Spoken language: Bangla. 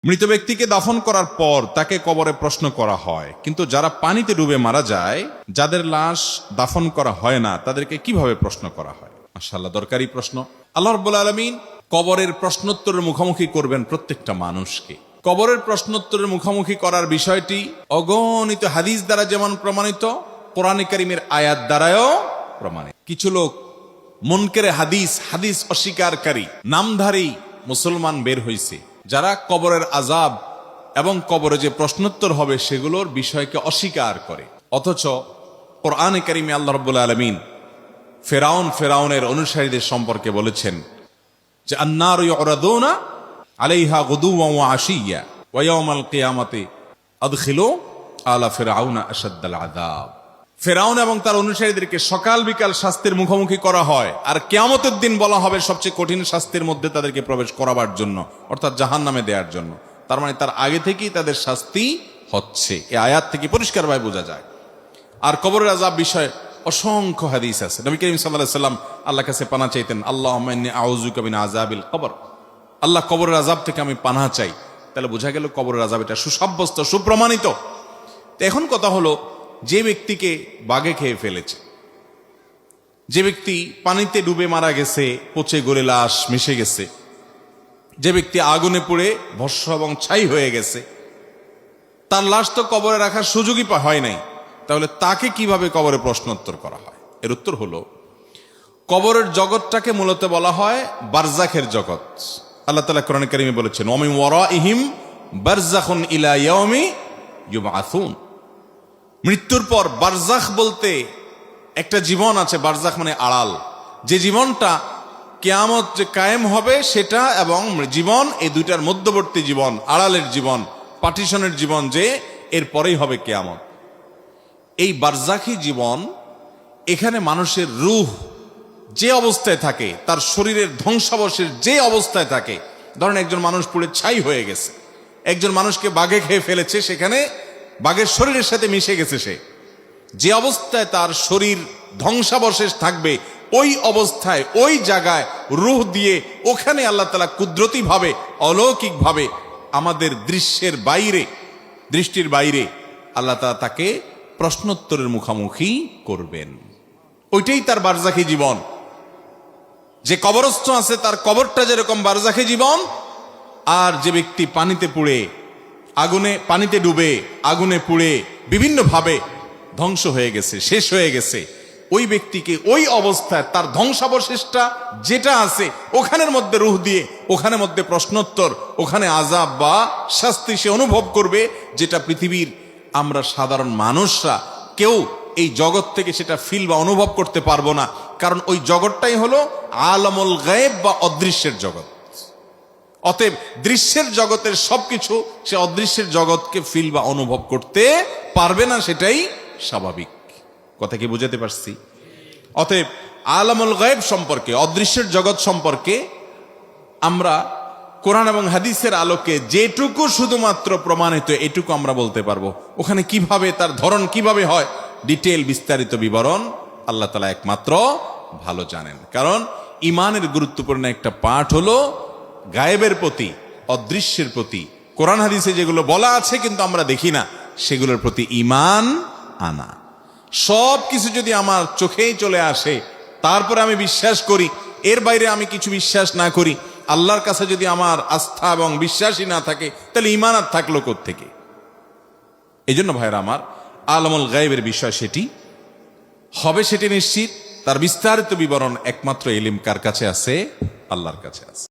মৃত ব্যক্তিকে দাফন করার পর তাকে কবরে প্রশ্ন করা হয়, কিন্তু যারা পানিতে ডুবে মারা যায়, যাদের লাশ দাফন করা হয় না, তাদেরকে কিভাবে প্রশ্ন করা হয়? মাশাআল্লাহ, দরকারি প্রশ্ন। আল্লাহ রাব্বুল আলামিন কবরের প্রশ্নোত্তরের মুখোমুখি করবেন প্রত্যেকটা মানুষকে। কবরের প্রশ্নোত্তরের মুখোমুখি করার বিষয়টি অগণিত হাদিস দ্বারা যেমন প্রমাণিত, কোরআনে কারীমের আয়াত দ্বারাও প্রমাণিত। কিছু লোক মুনকারে হাদিস অস্বীকারী নামধারী মুসলমান বের হয়েছে, যারা কবরের আযাব এবং কবরে যে প্রশ্নোত্তর হবে সেগুলোর বিষয়কে অস্বীকার করে। অথচ কোরআনে কারীমে আল্লাহ রাব্বুল আলামিন ফেরাউনের অনুসারীদের সম্পর্কে বলেছেন যে আন্নারু ইউরাদুনা আলাইহা গুদুওয়ান ওয়া আশিয়্যা ওয়া ইয়াউমাল কিয়ামাতি আদখিলু আলা ফিরআউনা আশাদ্দাল আযাব। ফেরাউন এবং তার অনুসারীদেরকে সকাল বিকাল শাস্তির মুখোমুখি করা হয়, আর কিয়ামতের দিন বলা হবে সবচেয়ে কঠিন শাস্তির মধ্যে তাদেরকে প্রবেশ করাবার জন্য, অর্থাৎ জাহান্নামে দেওয়ার জন্য। তার মানে তার আগে থেকেই তাদের শাস্তি হচ্ছে, এই আয়াত থেকে পরিষ্কারভাবে বোঝা যায়। আর কবরের আযাব বিষয়ে অসংখ্য হাদিস আছে। নবী করিম সাল্লাল্লাহু আলাইহি সাল্লাম আল্লাহর কাছে পানাহ চাইতেন, আল্লাহুম্মা ইন্নী আউযুকা মিন আযাবিল কবর, আল্লাহ কবরের আযাব থেকে আমি পানাহ চাই। তাহলে বোঝা গেল কবরের আযাব এটা সুসাব্যস্ত, সুপ্রমাণিত। তো এখন কথা হলো, যে ব্যক্তিকে বাঘে খেয়ে ফেলেছে, যে ব্যক্তি পানিতে ডুবে মারা গেছে, পচে গলে লাশ মিশে গেছে, যে ব্যক্তি আগুনে পুড়ে ভস্ম এবং ছাই হয়ে গেছে, তার লাশ তো কবরে রাখার সুযোগই হয় নাই। তাহলে তাকে কিভাবে কবরে প্রশ্নোত্তর করা হয়? এর উত্তর হলো, কবরের জগৎটাকে মূলত বলা হয় বারজাখের জগৎ। আল্লাহ তাআলা কোরআনে কারীমে বলেছেন, ওয়া মিন ওয়ারাইহিম বারজাখুন ইলা ইয়াউমি ইউবআসুন। মৃত্যুর পর বারজাখ বলতে একটা জীবন আছে। বারজাখ মানে আড়াল, যে জীবনটা কিয়ামত যে কায়েম হবে সেটা, এবং জীবন, এই দুইটার মধ্যবর্তী জীবন, আড়ালের জীবন, পার্টিশনের জীবন, যে এর পরেই হবে কিয়ামত। এই বারজাখী জীবন, এখানে মানুষের রূহ যে অবস্থায় থাকে, তার শরীরের ধ্বংসাবশেষ যে অবস্থায় থাকে, ধরেন একজন মানুষ পুড়ে ছাই হয়ে গেছে, একজন মানুষকে বাঘে খেয়ে ফেলেছে, সেখানে বাঘের শরীরের সাথে মিশে গেছে, সে যে অবস্থায় তার শরীর ধ্বংসাবশেষ থাকবে, ওই অবস্থায় ওই জায়গায় রূহ দিয়ে ওখানে আল্লাহ তাআলা কুদরতি ভাবে, অলৌকিক ভাবে, আমাদের দৃষ্টির বাইরে আল্লাহ তাআলা তাকে প্রশ্নোত্তরের মুখোমুখি করবেন। ওইটাই তার বারজাখী জীবন। যে কবরস্থ আছে তার কবরটা যেরকম বারজাখী জীবন, আর যে ব্যক্তি পানিতে পুড়ে পানিতে ডুবে আগুনে পুড়ে বিভিন্ন ভাবে ধ্বংস হয়ে গেছে, শেষ হয়ে গেছে, ওই ব্যক্তিকে ওই অবস্থায় তার ধ্বংসাবশেষটা যেটা আছে ওখানের মধ্যে রূহ দিয়ে, ওখানে মধ্যে প্রশ্নোত্তর, ওখানে আযাব বা শাস্তি সে অনুভব করবে, যেটা পৃথিবীর আমরা সাধারণ মানুষরা কেউ এই জগৎ থেকে সেটা ফিল বা অনুভব করতে পারবো না। কারণ ওই জগৎটাই হলো আলামুল গায়েব বা অদৃশ্যের জগৎ। অতএব দৃশ্যের জগতের সবকিছু সে অদৃশ্যের জগৎকে ফিল বা অনুভব করতে পারবে না, সেটাই স্বাভাবিক। কথা কি বুঝাতে পারছি? অতএব আলামুল গায়েব সম্পর্কে, অদৃশ্যের জগৎ সম্পর্কে আমরা কোরআন এবং হাদিসের আলোকে যেটুকু শুধুমাত্র প্রমাণিত এটুকু আমরা বলতে পারবো। ওখানে কিভাবে, তার ধরন কিভাবে হয়, ডিটেল বিস্তারিত বিবরণ আল্লাহ তাআলা একমাত্র ভালো জানেন। কারণ ইমানের গুরুত্বপূর্ণ একটা পাঠ হলো গায়েবের প্রতি, অদৃশ্যের প্রতি, কোরআন হাদিসে যেগুলো বলা আছে কিন্তু আমরা দেখি না, সেগুলোর প্রতি ঈমান আনা। সব কিছু যদি আমার চোখেই চলে আসে, তারপরে আমি বিশ্বাস করি, এর বাইরে আমি কিছু বিশ্বাস না করি, আল্লাহর কাছে যদি আমার আস্থা এবং বিশ্বাসই না থাকে, তাহলে ঈমান আর থাকলো কোত্থেকে? এই জন্য ভাইরা আমার, আলামুল গায়েবের বিষয় সেটি হবে, সেটি নিশ্চিত। তার বিস্তারিত বিবরণ একমাত্র ইলম কার কাছে আছে? আল্লাহর কাছে আছে।